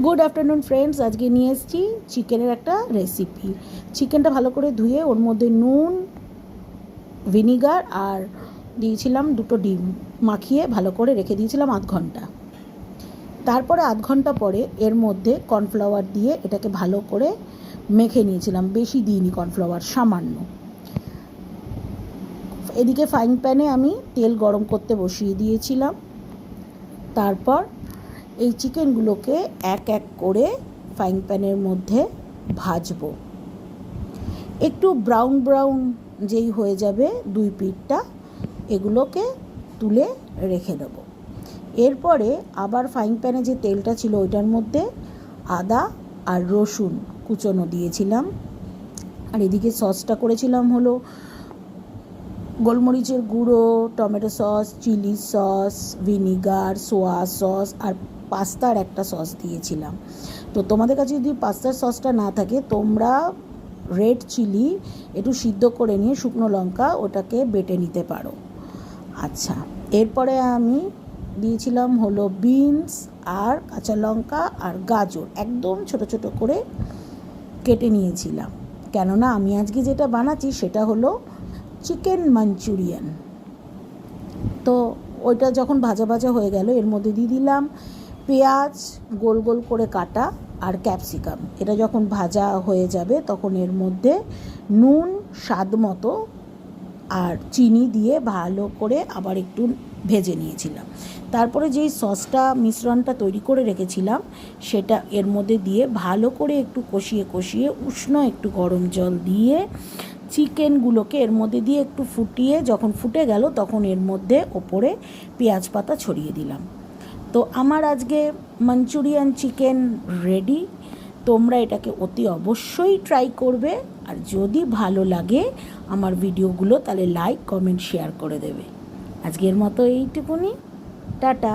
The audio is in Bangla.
গুড আফটারনুন ফ্রেন্ডস, আজকে নিয়ে এসেছি চিকেনের একটা রেসিপি। চিকেনটা ভালো করে ধুয়ে ওর মধ্যে নুন, ভিনিগার আর দিয়েছিলাম 2টো ডিম মাখিয়ে ভালো করে রেখে দিয়েছিলাম আধ ঘন্টা। তারপরে আধ ঘন্টা পরে এর মধ্যে কর্নফ্লাওয়ার দিয়ে এটাকে ভালো করে মেখে নিয়েছিলাম। বেশি দিইনি কর্নফ্লাওয়ার, সামান্য। এদিকে ফ্রাইং প্যানে আমি তেল গরম করতে বসিয়ে দিয়েছিলাম। তারপর এই চিকেনগুলোকে এক এক করে ফ্রাইং প্যানের মধ্যে ভাজবো। একটু ব্রাউন ব্রাউন যেই হয়ে যাবে দুই পিঠটা, এগুলোকে তুলে রেখে দেবো। এরপরে আবার ফ্রাইং প্যানে যে তেলটা ছিল ওইটার মধ্যে আদা আর রসুন কুচনো দিয়েছিলাম। আর এদিকে সসটা করেছিলাম হলো গোলমরিচের গুঁড়ো, tomato sauce, chilli sauce, vinegar, soya sauce আর পাস্তার একটা সস দিয়েছিলাম। তো তোমাদের কাছে যদি পাস্তার সসটা না থাকে, তোমরা রেড চিলি একটু সিদ্ধ করে নিয়ে শুকনো লঙ্কা ওটাকে বেটে নিতে পারো। আচ্ছা, এরপরে আমি দিয়েছিলাম হলো বিনস আর কাঁচা লঙ্কা আর গাজর একদম ছোট ছোট করে কেটে নিয়েছিলাম, কেননা আমি আজকে যেটা বানাচ্ছি সেটা হলো চিকেন মাঞ্চুরিয়ান। তো ওইটা যখন ভাজা ভাজা হয়ে গেল, এর মধ্যে দিয়ে দিলাম পেঁয়াজ গোল গোল করে কাটা আর ক্যাপসিকাম। এটা যখন ভাজা হয়ে যাবে তখন এর মধ্যে নুন স্বাদ মতো আর চিনি দিয়ে ভালো করে আবার একটু ভেজে নিয়েছিলাম। তারপরে যেই সসটা মিশ্রণটা তৈরি করে রেখেছিলাম সেটা এর মধ্যে দিয়ে ভালো করে একটু কষিয়ে কষিয়ে উষ্ণ একটু গরম জল দিয়ে চিকেনগুলোকে এর মধ্যে দিয়ে একটু ফুটিয়ে যখন ফুটে গেল তখন এর মধ্যে ওপরে পেঁয়াজ পাতা ছড়িয়ে দিলাম। তো আমার আজকে মাঞ্চুরিয়ান চিকেন রেডি। তোমরা এটাকে অতি অবশ্যই ট্রাই করবে, আর যদি ভালো লাগে আমার ভিডিওগুলো তাহলে লাইক, কমেন্ট, শেয়ার করে দেবে। আজকের মতো এইটুকুনি, টাটা।